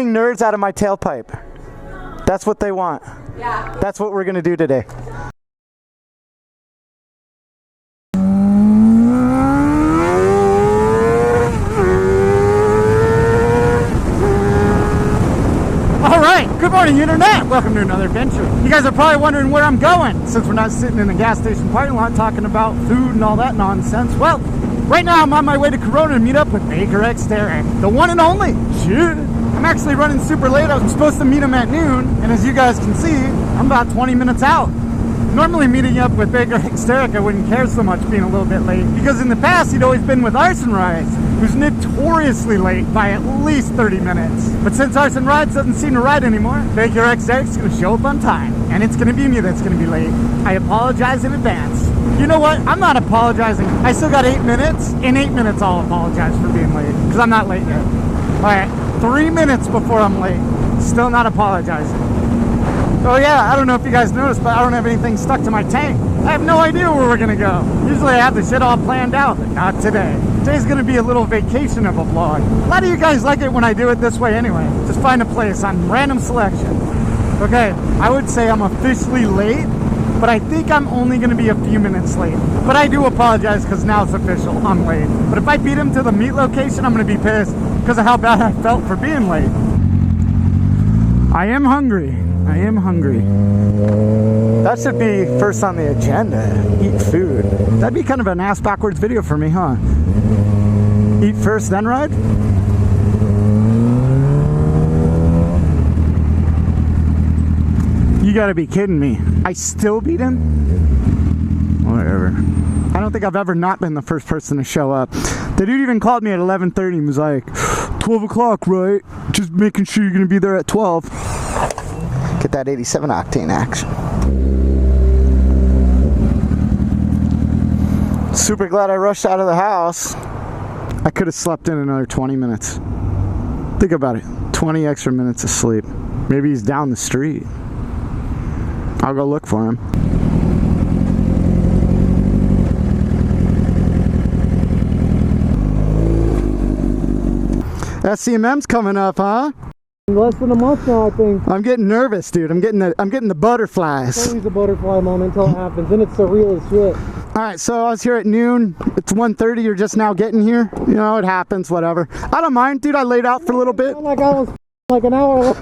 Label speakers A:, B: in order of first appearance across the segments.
A: getting nerds out of my tailpipe. That's what they want.
B: Yeah.
A: That's what we're going to do today. Good morning, Internet! Welcome to another adventure. You guys are probably wondering where I'm going, since we're not sitting in a gas station parking lot talking about food and all that nonsense. Well, right now I'm on my way to Corona to meet up with Baker X Derek, the one and only. Shit. I'm actually running super late. I was supposed to meet him at noon, and as you guys can see, I'm about 20 minutes out. Normally meeting up with Baker X Derek, I wouldn't care so much being a little bit late, because in the past he'd always been with Arson Rides, who's notoriously late by at least 30 minutes. But since Arson Rides doesn't seem to ride anymore, Baker X Derek's going to show up on time, and it's going to be me that's going to be late. I apologize in advance. You know what? I'm not apologizing. I still got 8 minutes. In 8 minutes I'll apologize for being late, because I'm not late yet. Alright, 3 minutes before I'm late. Still not apologizing. Oh yeah, I don't know if you guys noticed, but I don't have anything stuck to my tank. I have no idea where we're gonna go. Usually I have the shit all planned out, but not today. Today's gonna be a little vacation of a vlog. A lot of you guys like it when I do it this way anyway. Just find a place on random selection. Okay, I would say I'm officially late, but I think I'm only gonna be a few minutes late. But I do apologize because now it's official, I'm late. But if I beat him to the meet location, I'm gonna be pissed because of how bad I felt for being late. I am hungry. I am hungry. That should be first on the agenda. Eat food. That'd be kind of an ass backwards video for me, huh? Eat first, then ride? You gotta be kidding me. I still beat him? Whatever. I don't think I've ever not been the first person to show up. The dude even called me at 11:30 and was like, 12 o'clock, right? Just making sure you're gonna be there at 12. Get that 87 octane action. Super glad I rushed out of the house. I could have slept in another 20 minutes. Think about it. 20 extra minutes of sleep. Maybe he's down the street. I'll go look for him. SCMM's coming up, huh?
C: Less than a month now, I think.
A: I'm getting nervous, dude. I'm getting the butterflies.
C: It's always a butterfly moment until it happens, and it's surreal as shit.
A: All right, so I was here at noon. It's 1:30. You're just now getting here. You know, it happens. Whatever. I don't mind, dude. I laid out for a little bit.
C: Like I was like an hour late.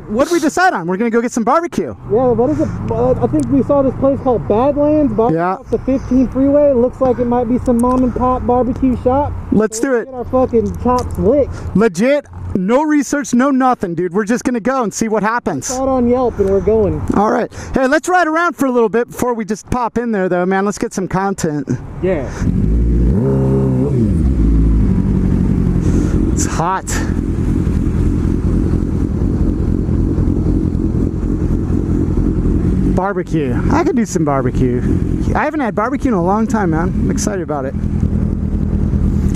A: What did we decide on? We're gonna go get some barbecue.
C: Yeah, what is it? I think we saw this place called Badlands.
A: Yeah.
C: Off the 15 freeway. It looks like it might be some mom and pop barbecue shop.
A: Let's do it.
C: Get our fucking chops licked.
A: Legit. No research, no nothing, dude. We're just gonna go and see what happens.
C: Saw it on Yelp and we're going. All
A: right. Hey, let's ride around for a little bit before we just pop in there, though, man. Let's get some content.
C: Yeah.
A: It's hot. Barbecue. I could do some barbecue. I haven't had barbecue in a long time, man. I'm excited about it.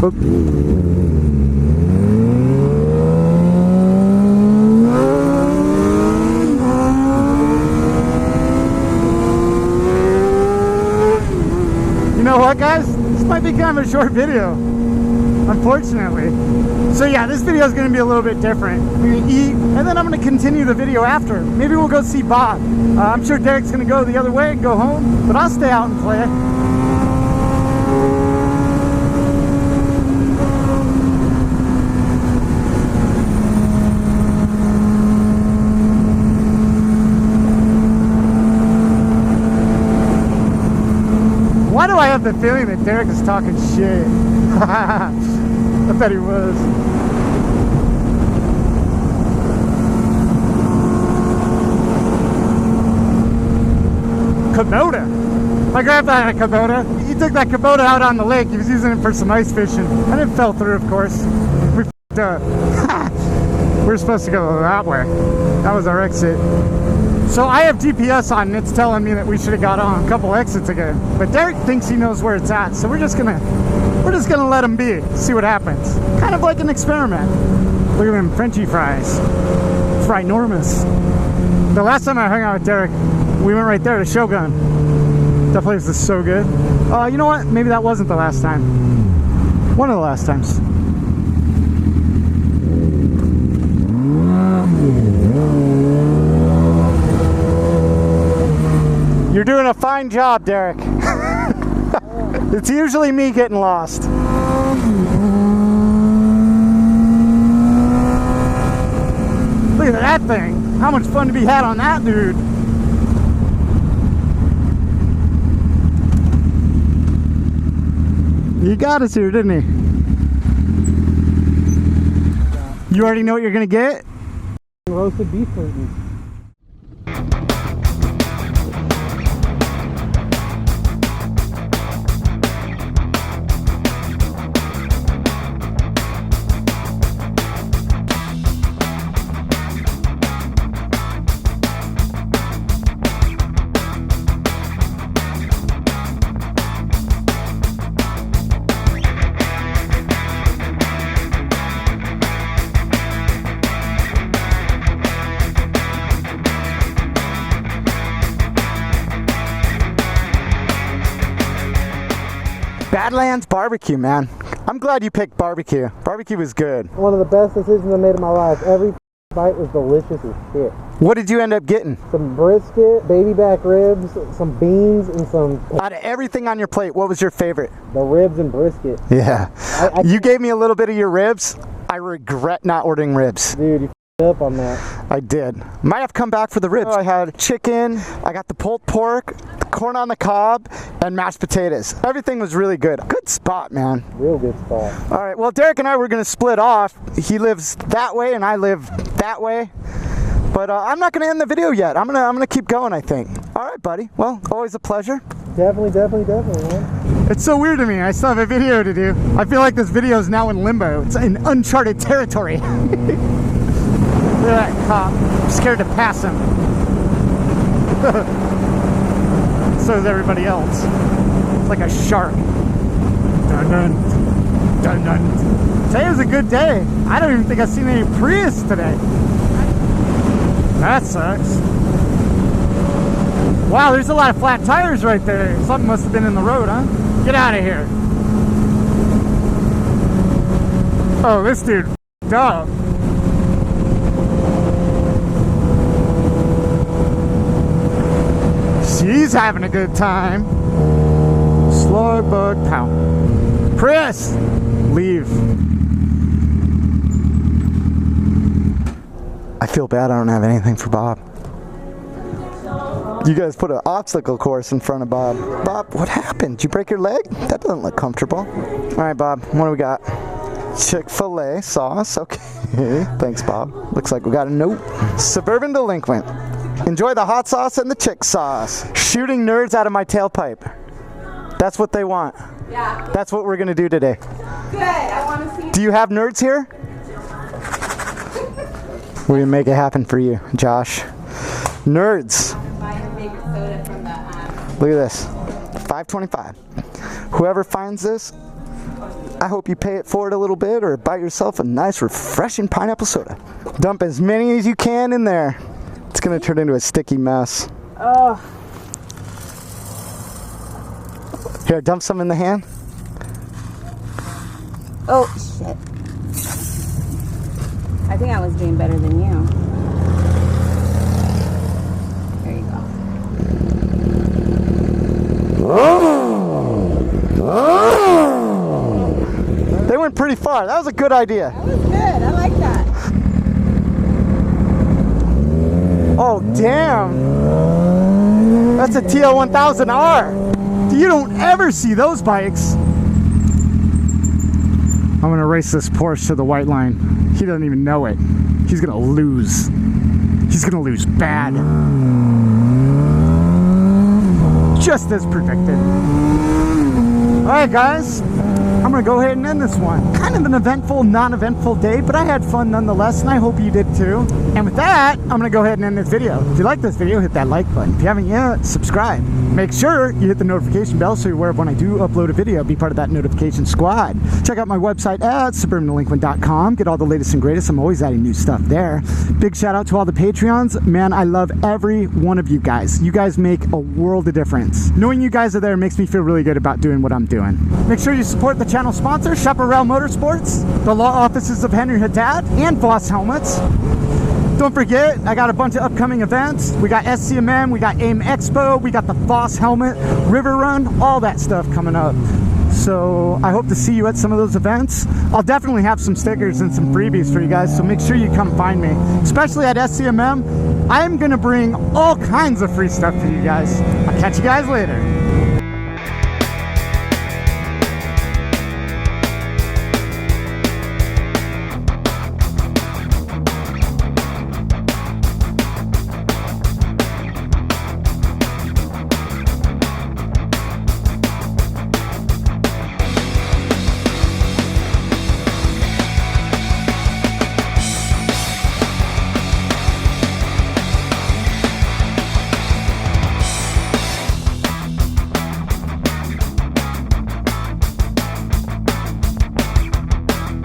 A: Oh. You know what, guys? This might be kind of a short video, unfortunately. So yeah, this video is going to be a little bit different. We're going to eat, and then I'm going to continue the video after. Maybe we'll go see Bob. I'm sure Derek's going to go the other way and go home, but I'll stay out and play. Why do I have the feeling that Derek is talking shit? I bet he was. Kubota. My grandpa had a Kubota. He took that Kubota out on the lake. He was using it for some ice fishing. And it fell through, of course. We f***ed up. We were supposed to go that way. That was our exit. So I have GPS on and it's telling me that we should have got on a couple exits ago. But Derek thinks he knows where it's at, so we're just gonna let him be, see what happens. Kind of like an experiment. Look at them Frenchy fries. Fry-normous. The last time I hung out with Derek, we went right there to Shogun. That place is so good. You know what? Maybe that wasn't the last time. One of the last times. doing a fine job, Derek. It's usually me getting lost. Look at that thing. How much fun to be had on that, dude. He got us here, didn't he? You already know what you're gonna get?
C: Roasted beef curtains.
A: Badlands BBQ, man. I'm glad you picked barbecue. Barbecue was good.
C: One of the best decisions I made in my life. Every bite was delicious as shit.
A: What did you end up getting?
C: Some brisket, baby back ribs, some beans, and some...
A: Out of everything on your plate, what was your favorite?
C: The ribs and brisket.
A: Yeah. You gave me a little bit of your ribs. I regret not ordering ribs.
C: Dude, you up on that.
A: I did. Might have come back for the ribs. I had chicken, I got the pulled pork, corn on the cob, and mashed potatoes. Everything was really good. Good spot, man.
C: Real good spot.
A: All right, well, Derek and I were going to split off. He lives that way and I live that way. But I'm not going to end the video yet. I'm gonna keep going, I think. All right, buddy. Well, always a pleasure.
C: Definitely, man.
A: It's so weird to me. I still have a video to do. I feel like this video is now in limbo. It's in uncharted territory. Look at that cop. I'm scared to pass him. So is everybody else. It's like a shark. Dun dun. Dun dun. Today was a good day. I don't even think I've seen any Prius today. That sucks. Wow, there's a lot of flat tires right there. Something must have been in the road, huh? Get out of here. Oh, this dude f***ed up. She's having a good time. Slug bug pound. Chris, leave. I feel bad I don't have anything for Bob. You guys put an obstacle course in front of Bob. Bob, what happened? Did you break your leg? That doesn't look comfortable. All right, Bob, what do we got? Chick-fil-A sauce, okay. Thanks, Bob. Looks like we got a note. Suburban Delinquent. Enjoy the hot sauce and the chick sauce. Shooting nerds out of my tailpipe. That's what they want.
B: Yeah.
A: That's what we're gonna do today.
B: Good, I want to see.
A: Do you have nerds here? We're gonna make it happen for you, Josh. Nerds.
B: Buy your favorite soda from the
A: Look at this. $5.25. Whoever finds this, I hope you pay it forward a little bit or buy yourself a nice refreshing pineapple soda. Dump as many as you can in there. It's gonna turn into a sticky mess. Here, dump some in the hand.
B: Oh, shit. I think I was doing better than you. There you go.
A: They went pretty far. That was a good idea.
B: That was good. I like that.
A: Oh, damn. That's a TL1000R. You don't ever see those bikes. I'm gonna race this Porsche to the white line. He doesn't even know it. He's gonna lose. He's gonna lose bad. Just as predicted. Alright guys, I'm gonna go ahead and end this one. Kind of an eventful, non-eventful day, but I had fun nonetheless, and I hope you did too. And with that, I'm gonna go ahead and end this video. If you like this video, hit that like button. If you haven't yet, subscribe. Make sure you hit the notification bell so you're aware of when I do upload a video. Be part of that notification squad. Check out my website at suburbandelinquent.com. Get all the latest and greatest. I'm always adding new stuff there. Big shout out to all the Patreons. Man, I love every one of you guys. You guys make a world of difference. Knowing you guys are there makes me feel really good about doing what I'm doing. Make sure you support the channel sponsor, Chaparral Motorsports, the law offices of Henry Haddad, and Voss Helmets. Don't forget, I got a bunch of upcoming events. We got SCMM, we got AIMExpo, we got the Voss Helmet, River Run, all that stuff coming up. So I hope to see you at some of those events. I'll definitely have some stickers and some freebies for you guys, so make sure you come find me. Especially at SCMM, I'm gonna bring all kinds of free stuff to you guys. I'll catch you guys later.